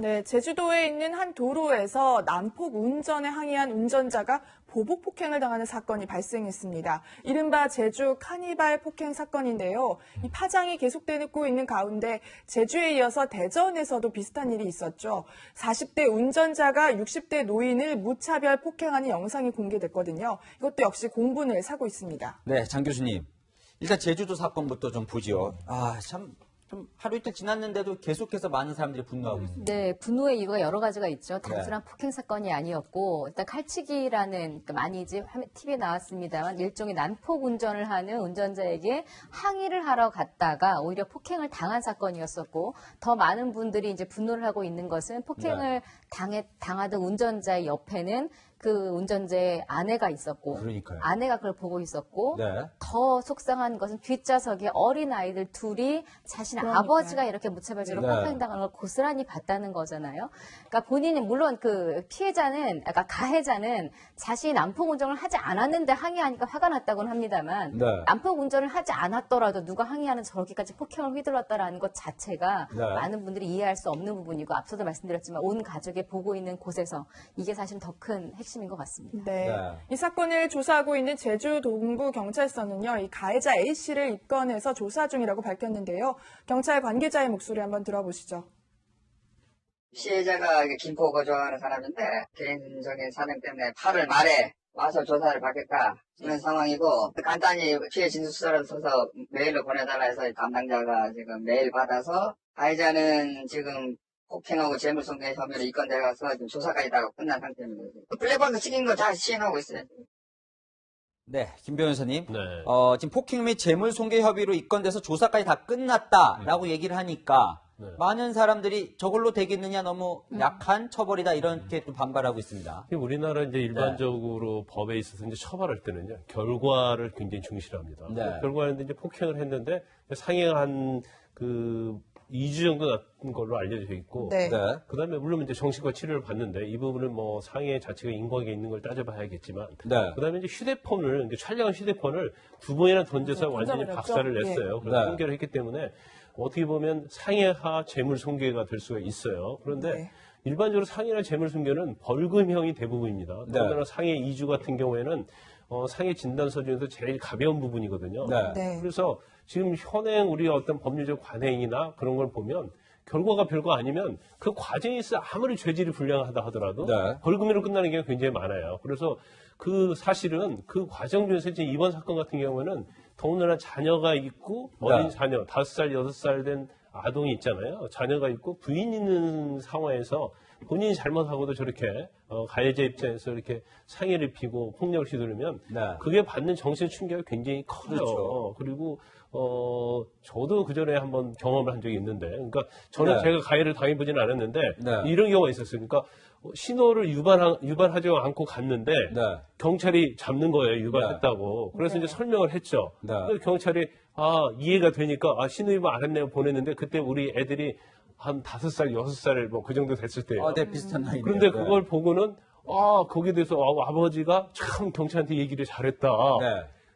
네, 제주도에 있는 한 도로에서 난폭 운전에 항의한 운전자가 보복 폭행을 당하는 사건이 발생했습니다. 이른바 제주 카니발 폭행 사건인데요. 이 파장이 계속되고 있는 가운데 제주에 이어서 대전에서도 비슷한 일이 있었죠. 40대 운전자가 60대 노인을 무차별 폭행하는 영상이 공개됐거든요. 이것도 역시 공분을 사고 있습니다. 네, 장 교수님. 일단 제주도 사건부터 좀 보죠. 좀 하루 이틀 지났는데도 계속해서 많은 사람들이 분노하고 있습니다. 네, 분노의 이유가 여러 가지가 있죠. 단순한 폭행 사건이 아니었고, 일단 칼치기라는, 그러니까 많이 이제 TV에 나왔습니다만, 일종의 난폭 운전을 하는 운전자에게 항의를 하러 갔다가 오히려 폭행을 당한 사건이었었고, 더 많은 분들이 이제 분노를 하고 있는 것은 폭행을 당하던 운전자의 옆에는 그 운전자의 아내가 있었고, 그러니까요. 아내가 그걸 보고 있었고, 네. 더 속상한 것은 뒷좌석에 어린 아이들 둘이 자신 아버지가 이렇게 무차별적으로 폭행당하는 걸 고스란히 봤다는 거잖아요. 그러니까 본인이 물론 그 피해자는, 그러니까 가해자는 자신이 난폭 운전을 하지 않았는데 항의하니까 화가 났다고는 합니다만, 난폭 운전을 하지 않았더라도 누가 항의하는 저렇게까지 폭행을 휘둘렀다라는 것 자체가 많은 분들이 이해할 수 없는 부분이고, 앞서도 말씀드렸지만 온 가족이 보고 있는 곳에서 이게 사실 더 큰 핵심인 것 같습니다. 네. 이 사건을 조사하고 있는 제주 동부 경찰서는요, 이 가해자 A 씨를 입건해서 조사 중이라고 밝혔는데요. 경찰 관계자의 목소리 한번 들어보시죠. 피해자가 김포 거주하는 사람인데 개인적인 사정 때문에 8월 말에 와서 조사를 받겠다 이런 상황이고, 간단히 피해 진술 수사를 써서 메일로 보내달라 해서 담당자가 지금 메일 받아서 가해자는 지금 폭행하고 재물손괴 혐의로 입건돼가서 지금 조사까지 다 끝난 상태입니다. 플랫폼도 찍은 거 다 시행하고 있어요. 네, 김 변호사님. 네. 지금 폭행 및 재물손괴 협의로 입건돼서 조사까지 다 끝났다라고 얘기를 하니까 많은 사람들이 저걸로 되겠느냐, 너무 약한 처벌이다, 이렇게 또 반발하고 있습니다. 우리나라 이제 일반적으로 법에 있어서 이제 처벌할 때는요, 결과를 굉장히 중시합니다. 결과는 이제 폭행을 했는데 상해한 2주 정도 났던 걸로 알려져 있고, 그 다음에 물론 이제 정신과 치료를 받는데 이 부분은 뭐 상해 자체가 인과관계 있는 걸 따져봐야겠지만, 그 다음에 이제 휴대폰을, 이제 촬영한 휴대폰을 2번이나 던져서 완전히 박살을 냈어요. 그래서 통계를 했기 때문에 어떻게 보면 상해하 재물손괴가 될 수가 있어요. 그런데 일반적으로 상해나 재물손괴는 벌금형이 대부분입니다. 더군다나 상해 2주 같은 경우에는 상해 진단서 중에서 제일 가벼운 부분이거든요. 그래서 지금 현행 우리 어떤 법률적 관행이나 그런 걸 보면 결과가 별거 아니면 그 과정에 있어 아무리 죄질이 불량하다 하더라도 벌금으로 끝나는 경우가 굉장히 많아요. 그래서 그 사실은 그 과정 중에서 이제 이번 사건 같은 경우에는 더군다나 자녀가 있고 어린 자녀, 5살, 6살 된 아동이 있잖아요. 자녀가 있고 부인 있는 상황에서 본인이 잘못하고도 저렇게 가해자 입장에서 이렇게 상해를 입히고 폭력을 휘두르면 그게 받는 정신 충격이 굉장히 커요. 그리고 저도 그 전에 한번 경험을 한 적이 있는데, 그러니까 저는 제가 가해를 당해보지는 않았는데 이런 경우가 있었어요. 그러니까 신호를 유발하지 않고 갔는데 경찰이 잡는 거예요. 유발했다고. 그래서 이제 설명을 했죠. 그래서 경찰이 이해가 되니까 신호 유발 안 했네요 보냈는데, 그때 우리 애들이 한 5살, 6살 뭐 그 정도 됐을 때예요. 비슷한 나이네요. 그런데 그걸 보고는 거기에 대해서 아버지가 참 경찰한테 얘기를 잘했다.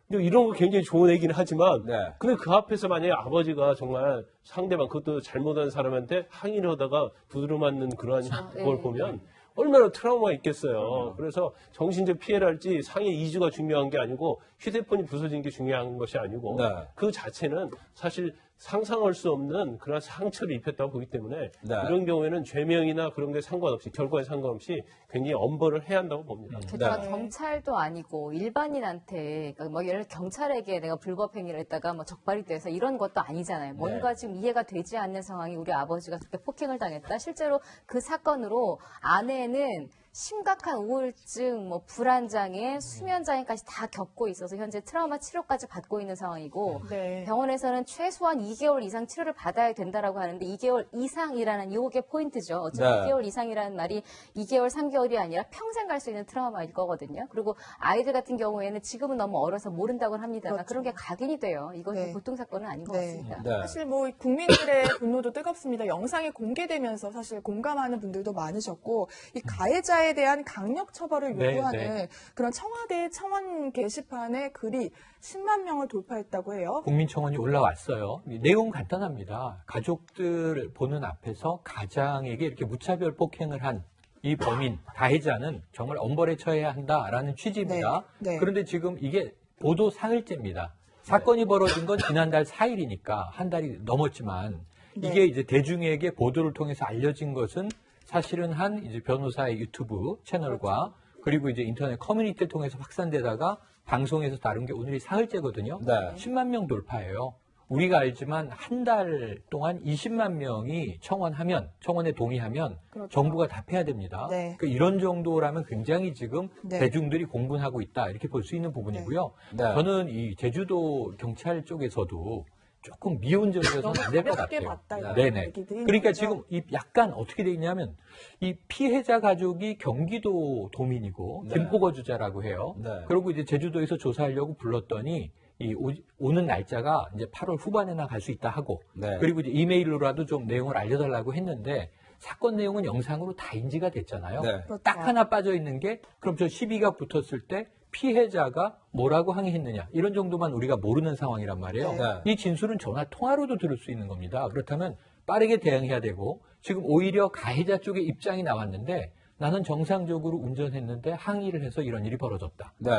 근데 이런 거 굉장히 좋은 얘기는 하지만, 근데 그 앞에서 만약에 아버지가 정말 상대방, 그것도 잘못한 사람한테 항의를 하다가 두드려 맞는 그러한 걸 보면 얼마나 트라우마가 있겠어요. 그래서 정신적 피해를 할지 상해 2주가 중요한 게 아니고 휴대폰이 부서진 게 중요한 것이 아니고 그 자체는 사실 상상할 수 없는 그런 상처를 입혔다고 보기 때문에 이런 경우에는 죄명이나 그런 게 상관없이, 결과에 상관없이 굉장히 엄벌을 해야 한다고 봅니다. 게다가 경찰도 아니고 일반인한테, 그러니까 뭐 예를 들어 경찰에게 내가 불법 행위를 했다가 뭐 적발이 돼서 이런 것도 아니잖아요. 뭔가 지금 이해가 되지 않는 상황이 우리 아버지가 그렇게 폭행을 당했다. 실제로 그 사건으로 아내는 심각한 우울증, 뭐 불안장애, 수면장애까지 다 겪고 있어서 현재 트라우마 치료까지 받고 있는 상황이고, 병원에서는 최소한 2개월 이상 치료를 받아야 된다라고 하는데 2개월 이상이라는 이게 포인트죠. 어차피 2개월 이상이라는 말이 2개월, 3개월이 아니라 평생 갈 수 있는 트라우마일 거거든요. 그리고 아이들 같은 경우에는 지금은 너무 어려서 모른다고는 합니다만 그런 게 각인이 돼요. 이것이 보통 사건은 아닌 것 같습니다. 사실 뭐 국민들의 분노도 뜨겁습니다. 영상이 공개되면서 사실 공감하는 분들도 많으셨고, 이 가해자의 가해자에 대한 강력 처벌을 네, 요구하는 그런 청와대의 청원 게시판의 글이 10만 명을 돌파했다고 해요. 국민청원이 올라왔어요. 내용 간단합니다. 가족들 보는 앞에서 가장에게 이렇게 무차별 폭행을 한 이 범인, 가해자는 정말 엄벌에 처해야 한다라는 취지입니다. 네, 네. 그런데 지금 이게 보도 사흘째입니다. 사건이 벌어진 건 지난달 4일이니까 한 달이 넘었지만 네. 이게 이제 대중에게 보도를 통해서 알려진 것은 사실은 한 이제 변호사의 유튜브 채널과 그리고 이제 인터넷 커뮤니티를 통해서 확산되다가 방송에서 다룬 게 오늘이 사흘째거든요. 네. 10만 명 돌파예요. 우리가 알지만 한 달 동안 20만 명이 청원에 동의하면 그렇죠. 정부가 답해야 됩니다. 네. 그러니까 이런 정도라면 굉장히 지금 네. 대중들이 공분하고 있다 이렇게 볼 수 있는 부분이고요. 네. 저는 이 제주도 경찰 쪽에서도 조금 미온적이어서는 안 될 것 가볍게 같아요. 봤다, 이런 네네. 얘기들이 그러니까 있죠. 지금 이 약간 어떻게 돼 있냐면 이 피해자 가족이 경기도 도민이고 네. 김포거주자라고 해요. 네. 그리고 이제 제주도에서 조사하려고 불렀더니 이 오는 날짜가 이제 8월 후반에나 갈 수 있다 하고 네. 그리고 이제 이메일로라도 좀 내용을 알려달라고 했는데 사건 내용은 영상으로 다 인지가 됐잖아요. 네. 그렇죠. 딱 하나 빠져 있는 게 그럼 저 시비가 붙었을 때 피해자가 뭐라고 항의했느냐 이런 정도만 우리가 모르는 상황이란 말이에요. 네. 이 진술은 전화 통화로도 들을 수 있는 겁니다. 그렇다면 빠르게 대응해야 되고 지금 오히려 가해자 쪽의 입장이 나왔는데 나는 정상적으로 운전했는데 항의를 해서 이런 일이 벌어졌다. 네.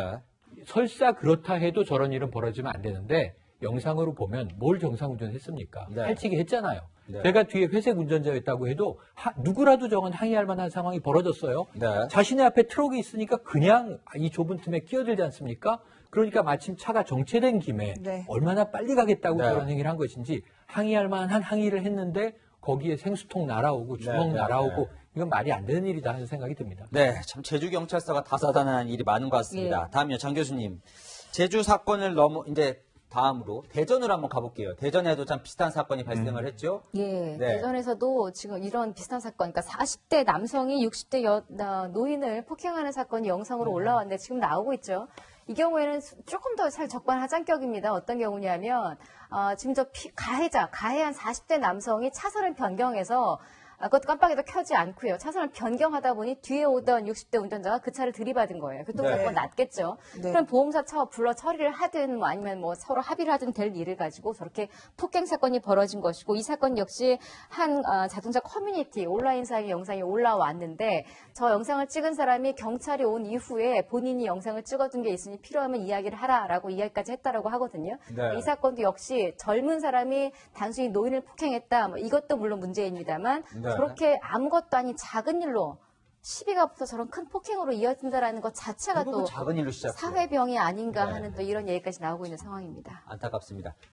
설사 그렇다 해도 저런 일은 벌어지면 안 되는데 영상으로 보면 뭘 정상운전했습니까? 네. 할치기 했잖아요. 네. 제가 뒤에 회색 운전자였다고 해도 누구라도 저건 항의할 만한 상황이 벌어졌어요. 네. 자신의 앞에 트럭이 있으니까 그냥 이 좁은 틈에 끼어들지 않습니까? 그러니까 마침 차가 정체된 김에 네. 얼마나 빨리 가겠다고 네. 저런 행위를 한 것인지 항의할 만한 항의를 했는데 거기에 생수통 날아오고 주먹 네, 네, 날아오고 네. 이건 말이 안 되는 일이다 하는 생각이 듭니다. 네, 참 제주경찰서가 다사다난한 일이 많은 것 같습니다. 예. 다음요, 장 교수님. 제주 사건을 이제 다음으로 대전으로 한번 가볼게요. 대전에도 참 비슷한 사건이 발생을 했죠. 예, 네. 대전에서도 지금 이런 비슷한 사건, 그러니까 40대 남성이 60대 노인을 폭행하는 사건이 영상으로 올라왔는데 지금 나오고 있죠. 이 경우에는 조금 더 잘 적반하장격입니다. 어떤 경우냐면 지금 저 가해한 40대 남성이 차선을 변경해서 그것도 깜빡이도 켜지 않고요. 차선을 변경하다 보니 뒤에 오던 60대 운전자가 그 차를 들이받은 거예요. 교통사고가 네. 났겠죠. 네. 그럼 보험사 불러 처리를 하든 뭐 아니면 뭐 서로 합의를 하든 될 일을 가지고 저렇게 폭행 사건이 벌어진 것이고 이 사건 역시 한 자동차 커뮤니티 온라인상의 영상이 올라왔는데 저 영상을 찍은 사람이 경찰이 온 이후에 본인이 영상을 찍어둔 게 있으니 필요하면 이야기를 하라라고 이야기까지 했다라고 하거든요. 네. 이 사건도 역시 젊은 사람이 단순히 노인을 폭행했다 뭐 이것도 물론 문제입니다만 네. 저렇게 아무것도 아닌 작은 일로 시비가 붙어 저런 큰 폭행으로 이어진다라는 것 자체가 결국은 또 작은 일로 시작해요. 사회병이 아닌가 네. 하는 또 이런 얘기까지 나오고 있는 상황입니다. 안타깝습니다.